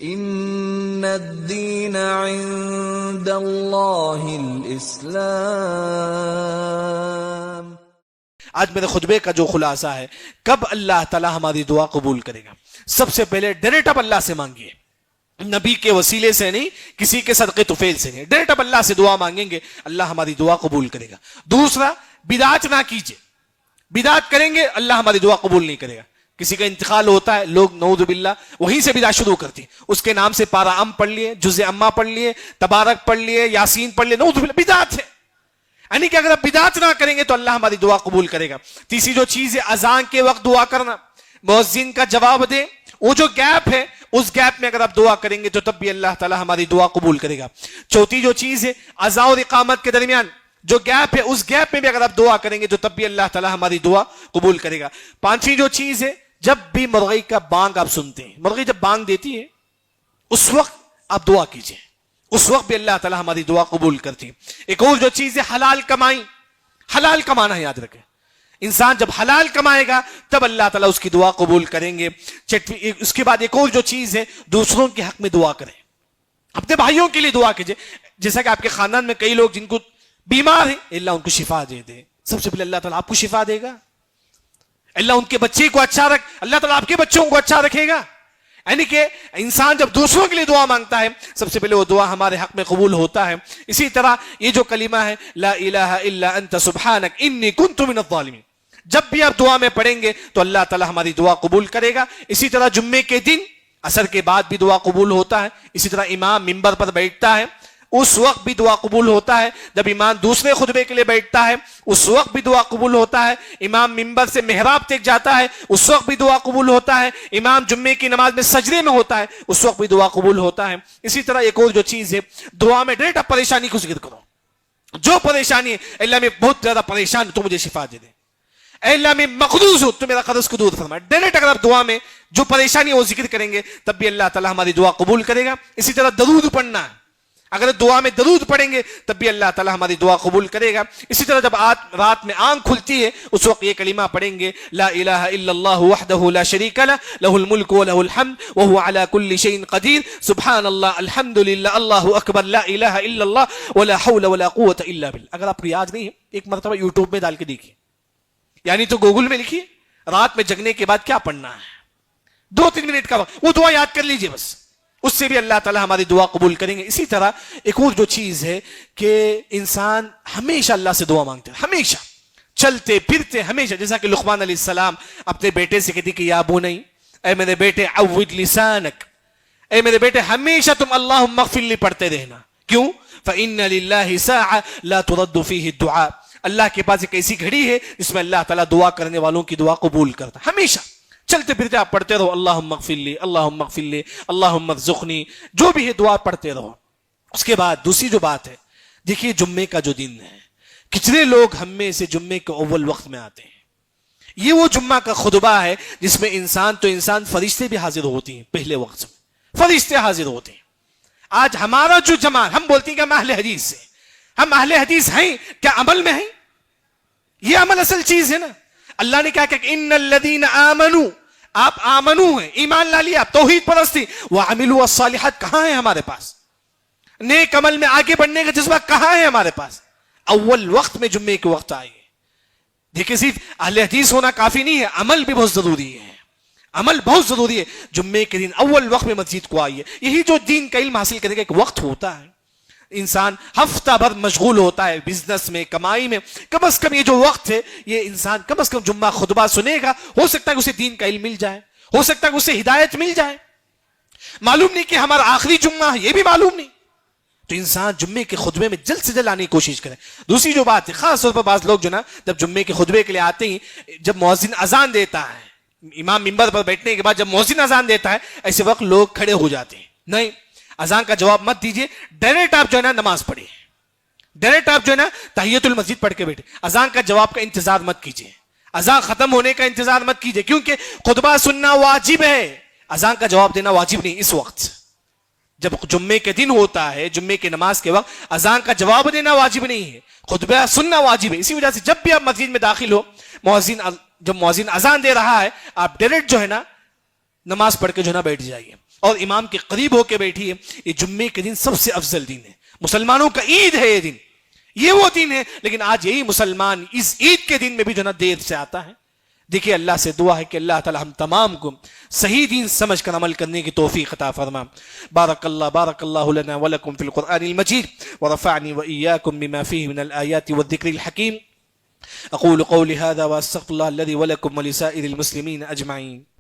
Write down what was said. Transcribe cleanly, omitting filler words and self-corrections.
ان الدین عند اللہ الاسلام. آج میرے خطبے کا جو خلاصہ ہے، کب اللہ تعالی ہماری دعا قبول کرے گا؟ سب سے پہلے ڈائریکٹ اب اللہ سے مانگیے، نبی کے وسیلے سے نہیں، کسی کے صدقے طفیل سے نہیں، ڈائریکٹ اب اللہ سے دعا مانگیں گے، اللہ ہماری دعا قبول کرے گا. دوسرا، بدعت نہ کیجیے، بدعت کریں گے اللہ ہماری دعا قبول نہیں کرے گا. کسی کا انتقال ہوتا ہے، لوگ نعوذ باللہ وہیں سے بدعت شروع کرتی ہیں، اس کے نام سے پارا ام پڑھ لیے، جز اما پڑھ لیے، تبارک پڑھ لیے، یاسین پڑھ لیے، نعوذ باللہ بدعت ہے. یعنی کہ اگر آپ بدعت نہ کریں گے تو اللہ ہماری دعا قبول کرے گا. تیسری جو چیز ہے، اذان کے وقت دعا کرنا، مؤذن کا جواب دے، وہ جو گیپ ہے اس گیپ میں اگر آپ دعا کریں گے تو تب بھی اللہ تعالی ہماری دعا قبول کرے گا. چوتھی جو چیز ہے، اذان اور اقامت کے درمیان جو گیپ ہے اس گیپ میں بھی اگر آپ دعا کریں گے تو تب بھی اللہ تعالی ہماری دعا قبول کرے گا. پانچویں جو چیز ہے، جب بھی مرغی کا بانگ آپ سنتے ہیں، مرغی جب بانگ دیتی ہے اس وقت آپ دعا کیجئے، اس وقت بھی اللہ تعالی ہماری دعا قبول کرتی ہے. ایک اور جو چیز ہے، حلال کمائی، حلال کمانا ہے، یاد رکھیں انسان جب حلال کمائے گا تب اللہ تعالیٰ اس کی دعا قبول کریں گے. اس کے بعد ایک اور جو چیز ہے، دوسروں کے حق میں دعا کریں، اپنے بھائیوں کے لیے دعا کیجئے. جیسا کہ آپ کے خاندان میں کئی لوگ جن کو بیمار ہیں، اللہ ان کو شفا دے دے، سب سے پہلے اللہ تعالیٰ آپ کو شفا دے گا. اللہ ان کے بچے کو اچھا رکھ، اللہ تعالیٰ آپ کے بچوں کو اچھا رکھے گا. یعنی کہ انسان جب دوسروں کے لیے دعا مانگتا ہے سب سے پہلے وہ دعا ہمارے حق میں قبول ہوتا ہے. اسی طرح یہ جو کلمہ ہے، لا الہ الا انت سبحانک انی کنت من الظالمین، جب بھی آپ دعا میں پڑھیں گے تو اللہ تعالیٰ ہماری دعا قبول کرے گا. اسی طرح جمعے کے دن عصر کے بعد بھی دعا قبول ہوتا ہے. اسی طرح امام منبر پر بیٹھتا ہے اس وقت بھی دعا قبول ہوتا ہے. جب امام دوسرے خطبے کے لیے بیٹھتا ہے اس وقت بھی دعا قبول ہوتا ہے. امام منبر سے محراب تک جاتا ہے اس وقت بھی دعا قبول ہوتا ہے. امام جمعے کی نماز میں سجدے میں ہوتا ہے اس وقت بھی دعا قبول ہوتا ہے. اسی طرح ایک اور جو چیز ہے، دعا میں ڈائریکٹ آپ پریشانی کو ذکر کرو. جو پریشانی ہے، اللہ میں بہت زیادہ پریشان ہوں تو مجھے شفا دے دے، اے اللہ میں مقروض ہوں تو میرا قرض کو دور فرما. ڈائریکٹ اگر آپ دعا میں جو پریشانی وہ ذکر کریں گے تب بھی اللہ تعالیٰ ہماری دعا قبول کرے گا. اسی طرح درود پڑھنا ہے، اگر دعا میں درود پڑھیں گے تب بھی اللہ تعالیٰ ہماری دعا قبول کرے گا. اسی طرح جب رات میں آنکھ کھلتی ہے اس وقت یہ کلمہ پڑھیں گے، لا الہ الا اللہ وحدہ لا شریک لہ لہ الملک ولہ الحمد وہو علی کل شیء قدیر سبحان اللہ الحمدللہ اللہ اکبر لا الہ الا اللہ ولا حول ولا قوة الا باللہ. اگر آپ کو یاد نہیں ہے ایک مرتبہ یوٹیوب میں ڈال کے دیکھیے، یعنی تو گوگل میں لکھیے رات میں جگنے کے بعد کیا پڑھنا ہے، 2-3 منٹ کا وقت، وہ دعا یاد کر لیجئے بس، اس سے بھی اللہ تعالیٰ ہماری دعا قبول کریں گے. اسی طرح ایک اور جو چیز ہے کہ انسان ہمیشہ اللہ سے دعا مانگتے ہیں، ہمیشہ چلتے پھرتے ہمیشہ، جیسا کہ لقمان علیہ السلام اپنے بیٹے سے کہتی کہ یا بنی، اے میرے بیٹے عود لسانک، اے میرے بیٹے ہمیشہ تم اللہم اغفر لی پڑھتے رہنا. کیوں؟ فإن للہ ساعة لا ترد فیہ الدعاء، اللہ کے پاس ایک ایسی گھڑی ہے جس میں اللہ تعالیٰ دعا کرنے والوں کی دعا قبول کرتا. ہمیشہ چلتے پھرتے آپ پڑھتے رہو اللہم اغفر لی، اللہم اغفر لی، اللہم ارزقنی، جو بھی ہے دعا پڑھتے رہو. اس کے بعد دوسری جو بات ہے، دیکھیے جمعے کا جو دن ہے، کتنے لوگ ہم میں سے جمعے کے اول وقت میں آتے ہیں. یہ وہ جمعہ کا خطبہ ہے جس میں انسان فرشتے بھی حاضر ہوتی ہیں، پہلے وقت میں فرشتے حاضر ہوتے ہیں. آج ہمارا جو جماعت، ہم بولتے ہیں کہ ہم اہل حدیث سے، ہم اہل حدیث ہیں، کیا عمل میں ہیں؟ یہ عمل اصل چیز ہے نا. اللہ نے کہا کہ ان الذین آمنوا، آپ آمنو ہیں، ایمان لا لیا، آپ توحید پرستی، وعملوا الصالحات کہاں ہے ہمارے پاس؟ نیک عمل میں آگے بڑھنے کا جذبہ کہاں ہے ہمارے پاس؟ اول وقت میں جمعے کے وقت آئیے. دیکھیں صرف اہل حدیث ہونا کافی نہیں ہے، عمل بھی بہت ضروری ہے، عمل بہت ضروری ہے. جمعے کے دن اول وقت میں مسجد کو آئیے. یہی جو دین کا علم حاصل کرنے کا ایک وقت ہوتا ہے، انسان ہفتہ بھر مشغول ہوتا ہے بزنس میں، کمائی میں، کم از کم یہ جو وقت ہے یہ انسان کم از کم جمعہ خطبہ سنے گا. ہو سکتا ہے کہ اسے دین کا علم مل جائے، ہو سکتا ہے کہ اسے ہدایت مل جائے. معلوم نہیں کہ ہمارا آخری جمعہ ہے، یہ بھی معلوم نہیں. تو انسان جمعے کے خطبے میں جلد سے جلد آنے کی کوشش کرے. دوسری جو بات ہے، خاص طور پر بعض لوگ جو نا جب جمعے کے خطبے کے لیے آتے ہیں، جب مؤذن اذان دیتا ہے، امام منبر پر بیٹھنے کے بعد جب مؤذن اذان دیتا ہے، ایسے وقت لوگ کھڑے ہو جاتے ہیں. نہیں، اذان کا جواب مت دیجیے، ڈائریکٹ آپ جو ہے نا نماز پڑھیے، ڈائریکٹ آپ جو ہے نا تحیۃ المسجد پڑھ کے بیٹھے. اذان کا جواب کا انتظار مت کیجیے، اذان ختم ہونے کا انتظار مت کیجیے، کیونکہ خطبہ سننا واجب ہے، اذان کا جواب دینا واجب نہیں. اس وقت جب جمعے کے دن ہوتا ہے، جمعے کی نماز کے وقت اذان کا جواب دینا واجب نہیں ہے، خطبہ سننا واجب ہے. اسی وجہ سے جب بھی آپ مسجد میں داخل ہو، جب مؤذن اذان دے رہا ہے، آپ ڈائریکٹ جو ہے نا نماز پڑھ کے جو ہے نا بیٹھ جائیے. اور امام کے قریب ہو کے بیٹھیے. یہ جمعے کے دن سب سے افضل دن ہے, مسلمانوں کا عید ہے یہ دن, یہ وہ دن ہے. لیکن آج یہی مسلمان اس عید کے دن میں بھی جو نا دیر سے آتا ہے. دیکھیے اللہ سے دعا ہے کہ اللہ تعالی ہم تمام کو صحیح دین سمجھ کر عمل کرنے کی توفیق عطا فرما. بارک اللہ لنا ولکم فی القرآن المجید ورفعنی وإیاکم بما فیہ من الآیات والذکر الحکیم. اقول قولی هذا واستغفر اللہ الذی ولکم ولسائر المسلمین اجمعین.